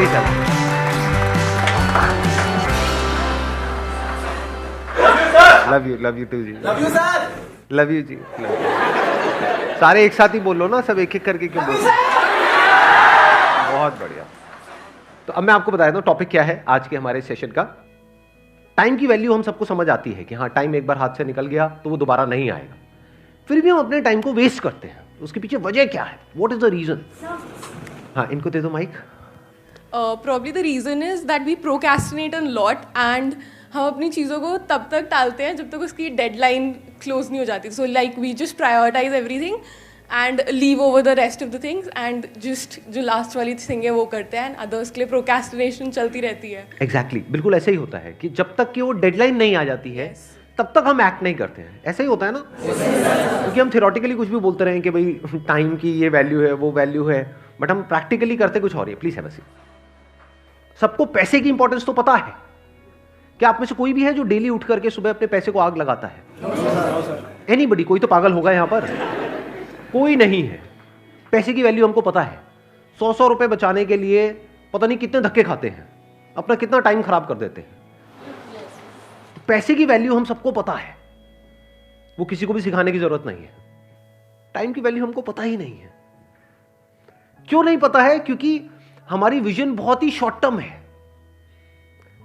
Please sir. Love you too जी। Love you sir. Love you जी। सारे एक साथ ही बोल लो ना, सब एक एक करके क्यों बोल? बहुत बढ़िया। तो अब मैं आपको बताया था टॉपिक क्या है आज के हमारे सेशन का। टाइम की वैल्यू हम सबको समझ आती है कि हाँ, टाइम एक बार हाथ से निकल गया तो वो दोबारा नहीं आएगा, फिर भी हम अपने टाइम को वेस्ट करते हैं। उसके पीछे वजह क्या है? What is the reason? हाँ, इनको दे दो mike. Probably the reason is that we procrastinate a lot and हम अपनी चीज़ों को तब तक टालते हैं जब तक उसकी डेडलाइन क्लोज नहीं हो जाती. So like we just prioritize everything and leave over the rest of the things and just जो लास्ट वाली थिंग है वो करते हैं, अदर्स के लिए प्रोक्रेस्टिनेशन चलती रहती है. एग्जैक्टली, बिल्कुल ऐसे ही होता है कि जब तक कि वो डेडलाइन नहीं आ जाती है तब तक हम एक्ट नहीं करते हैं. ऐसा ही होता है ना, क्योंकि हम थियोरेटिकली कुछ भी बोलते रहे कि भाई टाइम की ये वैल्यू है, वो वैल्यू है, बट हम प्रैक्टिकली करते कुछ और है. Please have a seat. सबको पैसे की इंपॉर्टेंस तो पता है. क्या आप में से कोई भी है जो डेली उठ करके सुबह अपने पैसे को आग लगाता है? एनीबडी? कोई तो पागल होगा यहां पर, कोई नहीं है. पैसे की वैल्यू हमको पता है. 100 रुपए बचाने के लिए पता नहीं कितने धक्के खाते हैं, अपना कितना टाइम खराब कर देते हैं. पैसे की वैल्यू हम सबको पता है, वो किसी को भी सिखाने की जरूरत नहीं है. टाइम की वैल्यू हमको पता ही नहीं है. क्यों नहीं पता है? क्योंकि हमारी विजन बहुत ही शॉर्ट टर्म है.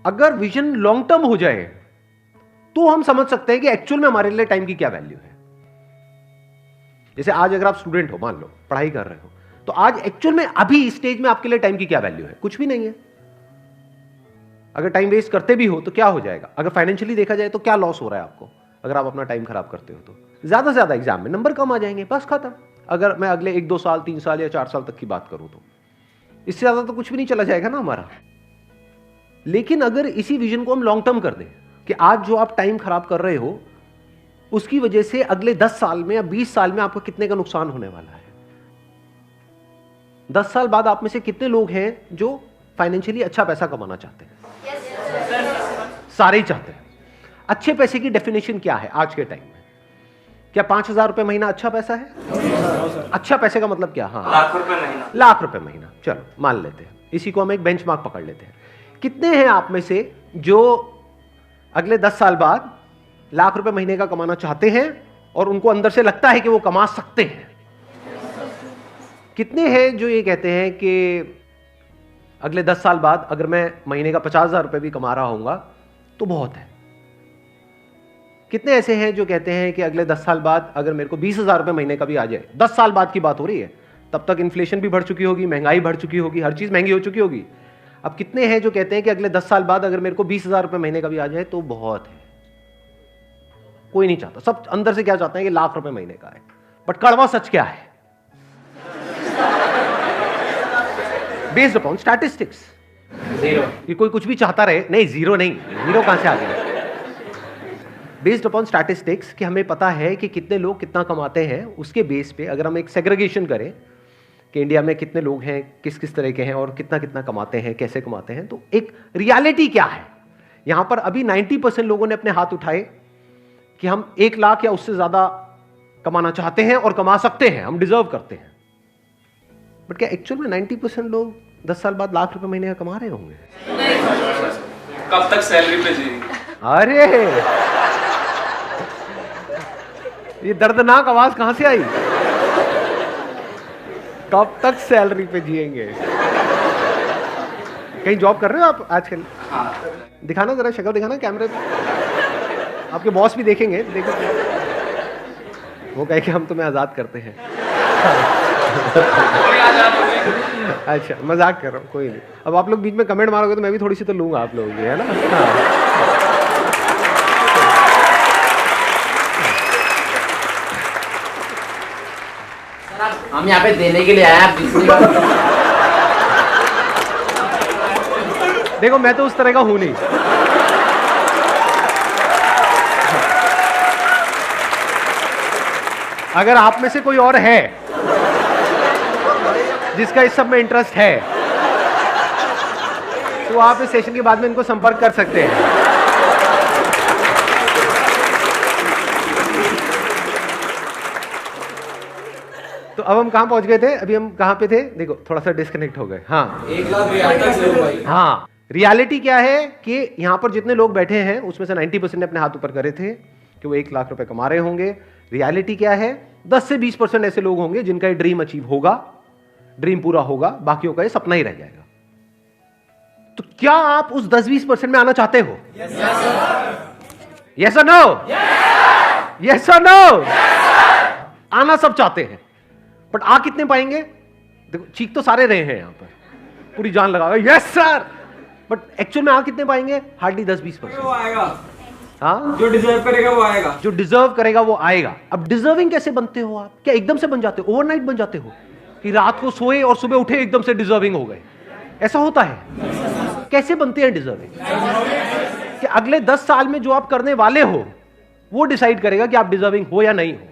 अगर विजन लॉन्ग टर्म हो जाए तो हम समझ सकते हैं कि एक्चुअल में हमारे लिए टाइम की क्या वैल्यू है. जैसे आज अगर आप स्टूडेंट हो, मान लो पढ़ाई कर रहे हो, तो आज एक्चुअल में अभी स्टेज में आपके लिए टाइम की क्या वैल्यू है? कुछ भी नहीं है. अगर टाइम वेस्ट करते भी हो तो क्या हो जाएगा? अगर फाइनेंशियली देखा जाए तो क्या लॉस हो रहा है आपको अगर आप अपना टाइम खराब करते हो? तो ज्यादा से ज्यादा एग्जाम में नंबर कम आ जाएंगे, बस खत्म. अगर मैं अगले 1-2 साल, 3 साल या 4 साल तक की बात करूं तो इससे ज्यादा तो कुछ भी नहीं चला जाएगा ना हमारा. लेकिन अगर इसी विजन को हम लॉन्ग टर्म कर दें कि आज जो आप टाइम खराब कर रहे हो उसकी वजह से अगले 10 साल में या 20 साल में आपको कितने का नुकसान होने वाला है. 10 साल बाद आप में से कितने लोग हैं जो फाइनेंशियली अच्छा पैसा कमाना चाहते हैं? सारे ही चाहते हैं. अच्छे पैसे की डेफिनेशन क्या है आज के टाइम में? क्या 5,000 रुपए महीना अच्छा पैसा है? अच्छा पैसे का मतलब क्या? हाँ, लाख रुपए महीना. लाख रुपए महीना. चलो मान लेते हैं, इसी को हम एक बेंचमार्क पकड़ लेते हैं. कितने हैं आप में से जो अगले 10 साल बाद लाख रुपए महीने का कमाना चाहते हैं और उनको अंदर से लगता है कि वो कमा सकते हैं? कितने हैं जो ये कहते हैं कि अगले 10 साल बाद अगर मैं महीने का 50,000 रुपए भी कमा रहा हूंगा तो बहुत है? कितने ऐसे हैं जो कहते हैं कि अगले 10 साल बाद अगर मेरे को 20,000 रुपए महीने का भी आ जाए? 10 साल बाद की बात हो रही है, तब तक इन्फ्लेशन भी बढ़ चुकी होगी, महंगाई बढ़ चुकी होगी, हर चीज महंगी हो चुकी होगी. अब कितने हैं जो कहते हैं कि अगले 10 साल बाद अगर मेरे को 20,000 रुपए महीने का भी आ जाए तो बहुत है? कोई नहीं चाहता. सब अंदर से क्या चाहते हैं कि लाख रुपए महीने का है. बट कड़वा सच क्या है? Based upon statistics. जीरो. कि कोई कुछ भी चाहता रहे? नहीं, जीरो नहीं. जीरो कहां से आ गया? बेस्ड अपॉन स्टैटिस्टिक्स कि हमें पता है कि कितने लोग कितना कमाते हैं. उसके बेस पे अगर हम एक सेग्रीगेशन करें कि इंडिया में कितने लोग हैं, किस किस तरह के हैं और कितना कितना कमाते हैं, कैसे कमाते हैं, तो एक रियलिटी क्या है यहां पर? अभी 90% लोगों ने अपने हाथ उठाए कि हम 1 लाख या उससे ज्यादा कमाना चाहते हैं और कमा सकते हैं, हम डिजर्व करते हैं. बट क्या एक्चुअल में 90% लोग 10 साल बाद लाख रुपए महीने का कमा रहे होंगे? कब तक सैलरी पे जी? अरे ये दर्दनाक आवाज कहां से आई? कब तक सैलरी पे जिएंगे? कहीं जॉब कर रहे हो आप आजकल? हाँ. दिखाना जरा, शक्ल दिखाना कैमरे पे. आपके बॉस भी देखेंगे. देखो वो कहे कि हम तुम्हें आजाद करते हैं. अच्छा, मजाक कर रहा हूँ, कोई नहीं. अब आप लोग बीच में कमेंट मारोगे तो मैं भी थोड़ी सी तो लूंगा आप लोगों की, है ना? हाँ. हम यहाँ पे देने के लिए आए हैं. देखो मैं तो उस तरह का हूं नहीं. अगर आप में से कोई और है जिसका इस सब में इंटरेस्ट है तो आप इस सेशन के बाद में इनको संपर्क कर सकते हैं. तो अब हम कहाँ पहुंच गए थे? अभी हम कहाँ पे थे? देखो थोड़ा सा डिस्कनेक्ट हो गए। हाँ 1 लाख रियायत से हो भाई। हाँ, रियलिटी क्या है कि यहाँ पर जितने लोग बैठे हैं उसमें से 90% ने अपने हाथ ऊपर करे थे कि वो 1 लाख रुपए कमा रहे होंगे। रियलिटी क्या है? 10 से 20% ऐसे लोग होंगे जिनका ये ड्रीम अचीव होगा, ड्रीम पूरा होगा, बाकियों का ये सपना ही रह जाएगा। तो क्या आप उस 10-20% में आना चाहते हो? यस और नो? यस और नो? आना सब चाहते हैं, बट आ कितने पाएंगे? देखो चीख तो सारे रहे हैं यहां पर, पूरी जान लगा यस सर, बट एक्चुअल में आ कितने पाएंगे? हार्डली 10-20%। वो आएगा, हाँ, जो डिजर्व करेगा वो आएगा। जो डिजर्व करेगा वो आएगा। अब डिजर्विंग कैसे बनते हो आप? क्या एकदम से बन जाते हो? ओवरनाइट बन जाते हो कि रात को सोए और सुबह उठे एकदम से डिजर्विंग हो गए? ऐसा होता है? कैसे बनते हैं डिजर्विंग? कि अगले 10 साल में जो आप करने वाले हो वो डिसाइड करेगा कि आप डिजर्विंग हो या नहीं हो।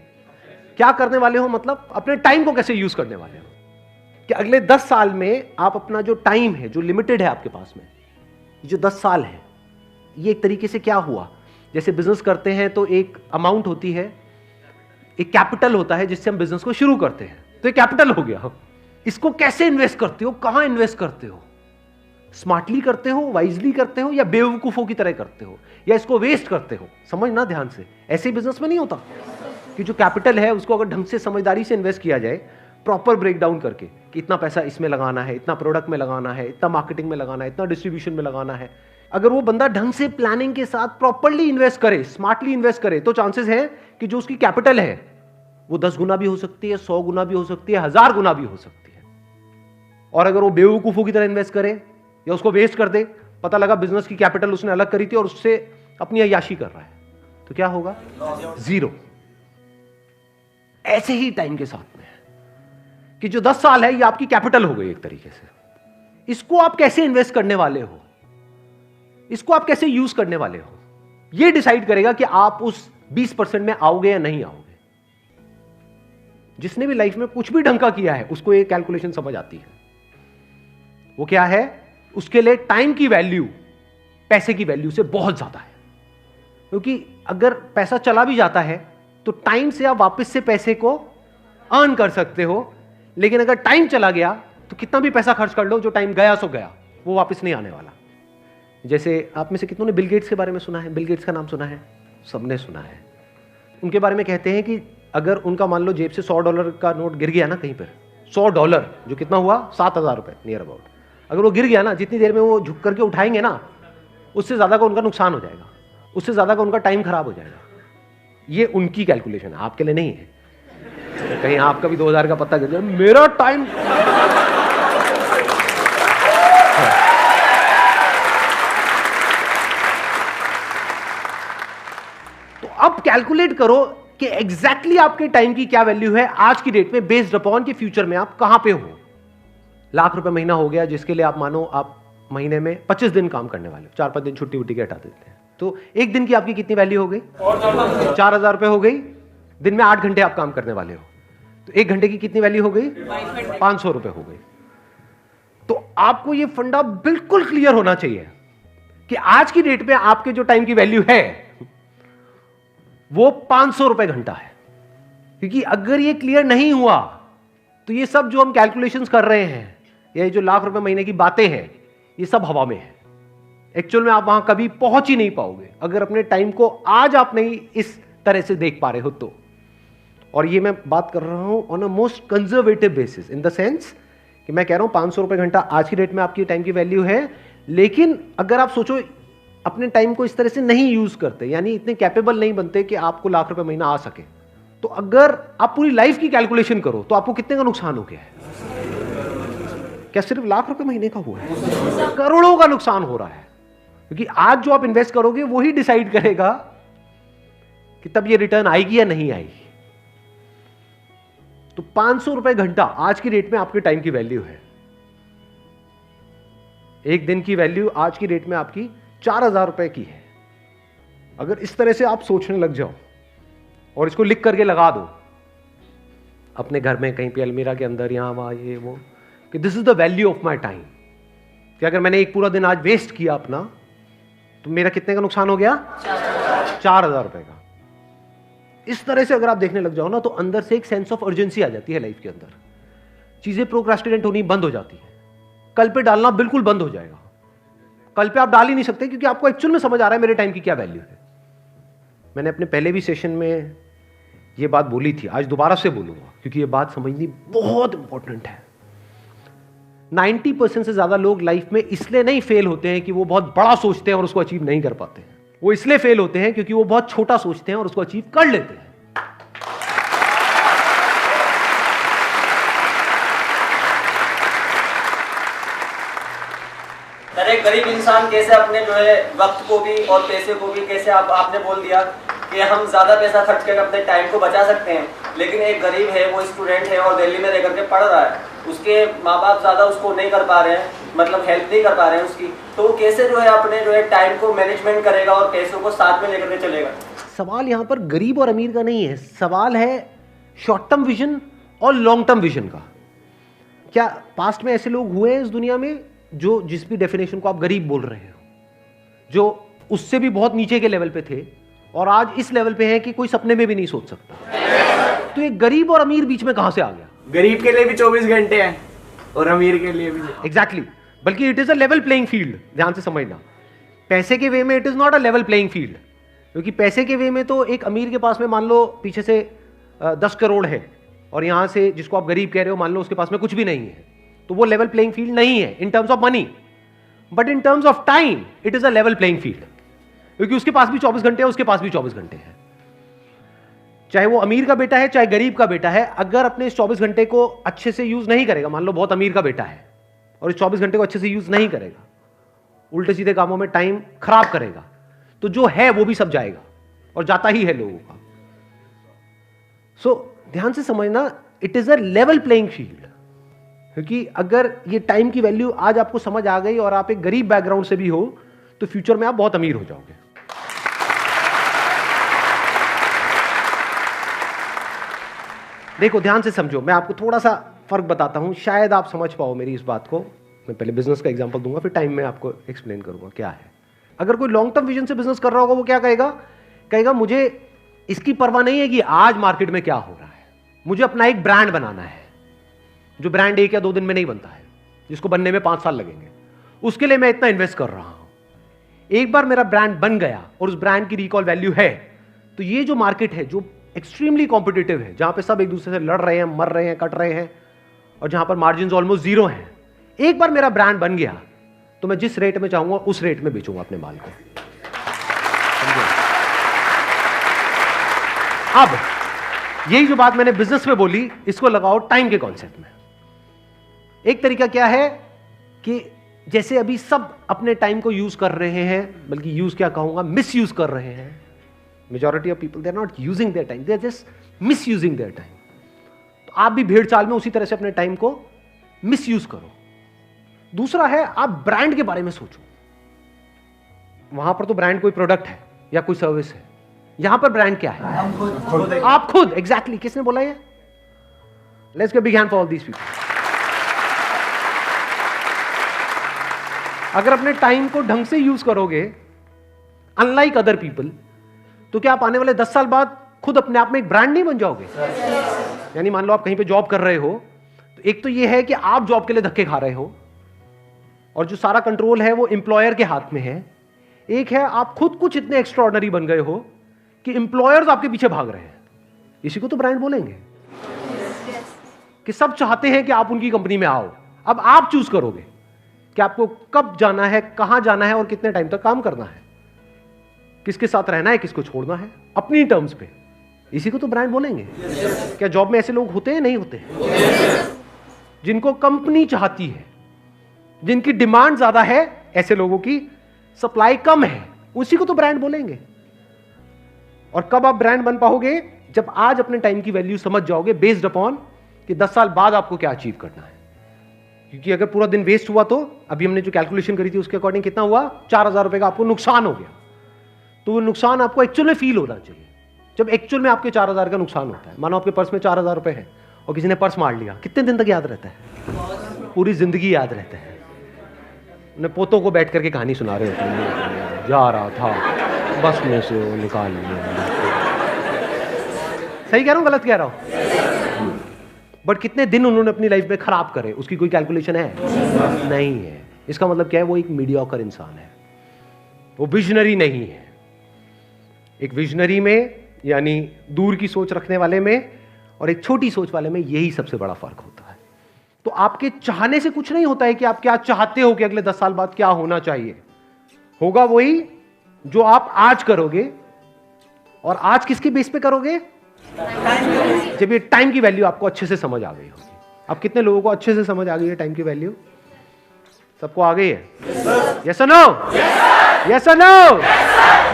क्या करने वाले हो मतलब अपने टाइम को कैसे यूज करने वाले हो, कि अगले 10 साल में आप अपना जो टाइम है, जो लिमिटेड है आपके पास में, जो 10 साल है, ये एक तरीके से क्या हुआ, जैसे बिजनेस करते हैं तो एक अमाउंट होती है, एक कैपिटल होता है जिससे हम बिजनेस को शुरू करते हैं, तो ये कैपिटल हो गया। इसको कैसे इन्वेस्ट करते हो, कहां इन्वेस्ट करते हो? स्मार्टली करते हो, वाइजली करते हो, या बेवकूफों की तरह करते हो, या इसको वेस्ट करते हो? समझना ध्यान से, ऐसे बिजनेस में नहीं होता कि जो कैपिटल है उसको अगर ढंग से समझदारी से इन्वेस्ट किया जाए, प्रॉपर ब्रेक डाउन करके कि इतना पैसा इसमें लगाना है, इतना प्रोडक्ट में लगाना है, इतना मार्केटिंग में लगाना है, इतना डिस्ट्रीब्यूशन में लगाना है, अगर वो बंदा ढंग से प्लानिंग के साथ प्रॉपरली इन्वेस्ट करे, स्मार्टली इन्वेस्ट करे, तो चांसेस है कि जो उसकी कैपिटल है वो 10 गुना भी हो सकती है, 100 गुना भी हो सकती है, 1000 गुना भी हो सकती है। और अगर वो बेवकूफों की तरह इन्वेस्ट करे या उसको वेस्ट कर दे, पता लगा बिजनेस की कैपिटल उसने अलग करी थी और उससे अपनी अय्याशी कर रहा है, तो क्या होगा? जीरो। ऐसे ही टाइम के साथ में कि जो 10 साल है ये आपकी कैपिटल हो गई एक तरीके से। इसको आप कैसे इन्वेस्ट करने वाले हो, इसको आप कैसे यूज करने वाले हो, ये डिसाइड करेगा कि आप उस 20% में आओगे या नहीं आओगे। जिसने भी लाइफ में कुछ भी ढंग का किया है उसको ये कैलकुलेशन समझ आती है। वो क्या है? उसके लिए टाइम की वैल्यू पैसे की वैल्यू से बहुत ज्यादा है, क्योंकि अगर पैसा चला भी जाता है तो टाइम से आप वापस से पैसे को अर्न कर सकते हो, लेकिन अगर टाइम चला गया तो कितना भी पैसा खर्च कर लो, जो टाइम गया सो गया, वो वापस नहीं आने वाला। जैसे आप में से कितनों ने बिल गेट्स के बारे में सुना है? बिल गेट्स का नाम सुना है? सबने सुना है। उनके बारे में कहते हैं कि अगर उनका मान लो जेब से $100 का नोट गिर गया ना कहीं पर, $100 जो कितना हुआ 7000 रुपए नियर अबाउट, अगर वो गिर गया ना, जितनी देर में वो झुक करके उठाएंगे ना, उससे ज्यादा का उनका नुकसान हो जाएगा, उससे ज्यादा का उनका टाइम खराब हो जाएगा। ये उनकी कैलकुलेशन है, आपके लिए नहीं है। कहीं आपका भी 2000 का पत्ता गिर जाए, मेरा टाइम तो अब कैलकुलेट करो कि एग्जैक्टली आपके टाइम की क्या वैल्यू है आज की डेट में, बेस्ड अपॉन कि फ्यूचर में आप कहां पे हो। लाख रुपए महीना हो गया, जिसके लिए आप मानो आप महीने में 25 दिन काम करने वाले हो, 4-5 दिन छुट्टी उट्टी के हटा देते हैं, तो एक दिन की आपकी कितनी वैल्यू हो गई? 4000 रुपए हो गई। दिन में 8 घंटे आप काम करने वाले हो, तो 1 घंटे की कितनी वैल्यू हो गई? 500 रुपए हो गई। तो आपको ये फंडा बिल्कुल क्लियर होना चाहिए कि आज की डेट में आपके जो टाइम की वैल्यू है वो 500 रुपए घंटा है। क्योंकि अगर ये क्लियर नहीं हुआ तो ये सब जो हम कैलकुलेशंस कर रहे हैं, ये जो लाख रुपए महीने की बातें हैं, ये सब हवा में है। एक्चुअल में आप वहां कभी पहुंच ही नहीं पाओगे अगर अपने टाइम को आज आप नहीं इस तरह से देख पा रहे हो तो। और ये मैं बात कर रहा हूं on a most conservative basis, in the sense कि मैं कह रहा हूं 500 रुपए घंटा आज की डेट में आपकी टाइम की वैल्यू है। लेकिन अगर आप सोचो अपने टाइम को इस तरह से नहीं यूज करते, यानी इतने कैपेबल नहीं बनते कि आपको लाख रुपए महीना आ सके, तो अगर आप पूरी लाइफ की कैलकुलेशन करो तो आपको कितने का नुकसान हो गया है? क्या सिर्फ लाख रुपए महीने का हुआ है? करोड़ों का नुकसान हो रहा है। क्योंकि आज जो आप इन्वेस्ट करोगे वही डिसाइड करेगा कि तब ये रिटर्न आएगी या नहीं आएगी। तो 500 रुपए घंटा आज की डेट में आपके टाइम की वैल्यू है। एक दिन की वैल्यू आज की डेट में आपकी 4000 रुपए की है। अगर इस तरह से आप सोचने लग जाओ और इसको लिख करके लगा दो अपने घर में कहीं पे अलमीरा के अंदर, यहां वहां, ये वो, कि this is the value of my time, कि अगर मैंने एक पूरा दिन आज वेस्ट किया अपना तो मेरा कितने का नुकसान हो गया? 4000 रुपए का। इस तरह से अगर आप देखने लग जाओ ना, तो अंदर से एक सेंस ऑफ अर्जेंसी आ जाती है लाइफ के अंदर। चीजें प्रोक्रास्टिनेट होनी बंद हो जाती है, कल पे डालना बिल्कुल बंद हो जाएगा। कल पे आप डाल ही नहीं सकते, क्योंकि आपको एक्चुअल में समझ आ रहा है मेरे टाइम की क्या वैल्यू है। मैंने अपने पहले भी सेशन में ये बात बोली थी, आज दोबारा से बोलूंगा, क्योंकि ये बात समझनी बहुत इंपॉर्टेंट है। 90% से ज्यादा लोग लाइफ में इसलिए नहीं फेल होते हैं कि वो बहुत बड़ा सोचते हैं और उसको अचीव नहीं कर पाते हैं। वो इसलिए फेल होते हैं क्योंकि वो बहुत छोटा सोचते हैं और उसको अचीव कर लेते हैं। एक गरीब इंसान कैसे अपने जो है वक्त को भी और पैसे को भी कैसे आपने बोल दिया कि हम ज़्यादा पैसा खर्च करके अपने टाइम को बचा सकते हैं, लेकिन एक गरीब है, वो स्टूडेंट है और दिल्ली में रह करके पढ़ रहा है, उसके माँ बाप ज़्यादा उसको नहीं कर पा रहे हैं, मतलब हेल्प नहीं कर पा रहे हैं उसकी, तो वो कैसे जो है अपने जो है टाइम को मैनेजमेंट करेगा और पैसों को साथ में लेकर के चलेगा। सवाल यहाँ पर गरीब और अमीर का नहीं है, सवाल है शॉर्ट टर्म विजन और लॉन्ग टर्म विजन का। क्या पास्ट में ऐसे लोग हुए हैं इस दुनिया में जो जिस भी डेफिनेशन को आप गरीब बोल रहे हो, जो उससे भी बहुत नीचे के लेवल पे थे और आज इस लेवल पे हैं कि कोई सपने में भी नहीं सोच सकता? तो ये गरीब और अमीर बीच में कहां से आ गया? गरीब के लिए भी 24 घंटे हैं और अमीर के लिए भी। एग्जैक्टली, बल्कि it is a level playing field. ध्यान से समझना, पैसे के वे में it is not a level playing field, क्योंकि पैसे के वे में तो एक अमीर के पास में मान लो पीछे से 10 करोड़ है और यहां से जिसको आप गरीब कह रहे हो मान लो उसके पास में कुछ भी नहीं है, तो वो लेवल प्लेइंग फील्ड नहीं है in terms of money, but in terms of time it is a level playing field, क्योंकि उसके पास भी 24 घंटे है, उसके पास भी 24 घंटे हैं। चाहे वो अमीर का बेटा है चाहे गरीब का बेटा है, अगर अपने इस 24 घंटे को अच्छे से यूज नहीं करेगा, मान लो बहुत अमीर का बेटा है और इस 24 घंटे को अच्छे से यूज नहीं करेगा, उल्टे सीधे कामों में टाइम खराब करेगा, तो जो है वो भी सब जाएगा और जाता ही है लोगों का। सो ध्यान से समझना, it is a level playing field, क्योंकि अगर ये टाइम की वैल्यू आज आपको समझ आ गई और आप एक गरीब बैकग्राउंड से भी हो, तो फ्यूचर में आप बहुत अमीर हो जाओगे। देखो ध्यान से समझो, मैं आपको थोड़ा सा फर्क बताता हूं, शायद आप समझ पाओ मेरी इस बात को। मैं पहले बिजनेस का एग्जांपल दूंगा, फिर टाइम में आपको एक्सप्लेन करूंगा क्या है। अगर कोई लॉन्ग टर्म विजन से बिजनेस कर रहा होगा, वो क्या कहेगा मुझे इसकी परवाह नहीं है कि आज मार्केट में क्या हो रहा है, मुझे अपना एक ब्रांड बनाना है, जो ब्रांड 1 या 2 दिन में नहीं बनता है, जिसको बनने में 5 साल लगेंगे, उसके लिए मैं इतना इन्वेस्ट कर रहा हूं। एक बार मेरा ब्रांड बन गया और उस ब्रांड की रिकॉल वैल्यू है, तो ये जो मार्केट है जो एक्सट्रीमली कॉम्पिटिटिव है, जहां पे सब एक दूसरे से लड़ रहे हैं, मर रहे हैं, कट रहे हैं, और जहां पर मार्जिन ऑलमोस्ट 0 हैं, एक बार मेरा ब्रांड बन गया तो मैं जिस रेट में चाहूंगा उस रेट में बेचूंगा अपने माल को। अब यही जो बात मैंने बिजनेस में बोली, इसको लगाओ टाइम के कॉन्सेप्ट में। एक तरीका क्या है कि जैसे अभी सब अपने टाइम को यूज कर रहे हैं, बल्कि यूज क्या कहूंगा, मिस यूज कर रहे हैं। Majority of people they are not using their time, they are just misusing their time. तो आप भी भेड़ चाल में उसी तरह से अपने टाइम को मिस यूज करो। दूसरा है, आप ब्रांड के बारे में सोचो। वहां पर तो ब्रांड कोई प्रोडक्ट है या कोई सर्विस है, यहां पर ब्रांड क्या है? आप खुद। एग्जैक्टली, किसने बोला ये? Let's give big hand for all these people. अगर अपने टाइम को ढंग से यूज करोगे, अनलाइक अदर पीपल, तो क्या आप आने वाले 10 साल बाद खुद अपने आप में एक ब्रांड नहीं बन जाओगे? यानी मान लो आप कहीं पे जॉब कर रहे हो, तो एक तो ये है कि आप जॉब के लिए धक्के खा रहे हो और जो सारा कंट्रोल है वो एम्प्लॉयर के हाथ में है। एक है आप खुद कुछ इतने एक्स्ट्राऑर्डिनरी बन गए हो कि एम्प्लॉयर्स आपके पीछे भाग रहे हैं। इसी को तो ब्रांड बोलेंगे, कि सब चाहते हैं कि आप उनकी कंपनी में आओ। अब आप चूज करोगे कि आपको कब जाना है, कहां जाना है और कितने टाइम तक काम करना है, किसके साथ रहना है, किसको छोड़ना है, अपनी टर्म्स पे। इसी को तो ब्रांड बोलेंगे। क्या जॉब में ऐसे लोग होते हैं? नहीं होते हैं। जिनको कंपनी चाहती है, जिनकी डिमांड ज्यादा है, ऐसे लोगों की सप्लाई कम है, उसी को तो ब्रांड बोलेंगे। और कब आप ब्रांड बन पाओगे? जब आज अपने टाइम की वैल्यू समझ जाओगे, बेस्ड अपॉन कि 10 साल बाद आपको क्या अचीव करना है। क्योंकि अगर पूरा दिन वेस्ट हुआ, तो अभी हमने जो कैलकुलेशन करी थी उसके अकॉर्डिंग कितना हुआ? 4000 रुपए का आपको नुकसान हो गया। तो वो नुकसान आपको एक्चुअल में फील होना चाहिए। जब एक्चुअल में आपके 4000 का नुकसान होता है, मानो आपके पर्स में 4000 रुपए है और किसी ने पर्स मार लिया, कितने दिन तक याद रहता है? पूरी जिंदगी याद रहता है। उन्हें पोतों को बैठ करके कहानी सुना रहे होते हैं, जा रहा था बस में से वो निकाल लिया। सही कह रहा हूँ, गलत कह रहा हूँ? बट कितने दिन उन्होंने अपनी लाइफ में खराब करे, उसकी कोई कैलकुलेशन है? नहीं है। इसका मतलब क्या है? वो एक मीडियोकर इंसान है, वो विजनरी नहीं है। एक विजनरी में यानी दूर की सोच रखने वाले में और एक छोटी सोच वाले में यही सबसे बड़ा फर्क होता है। तो आपके चाहने से कुछ नहीं होता है कि आप क्या चाहते हो कि अगले 10 साल बाद क्या होना चाहिए। होगा वही जो आप आज करोगे, और आज किसके बेस पे करोगे? जब ये टाइम की वैल्यू आपको अच्छे से समझ आ गई होगी। अब कितने लोगों को अच्छे से समझ आ गई है टाइम की वैल्यू? सबको आ गई है? यस और नो? यस और नो?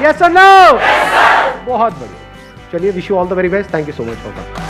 यस और नो? बहुत बढ़िया। चलिए, wish you all the very best. Thank you so much for that.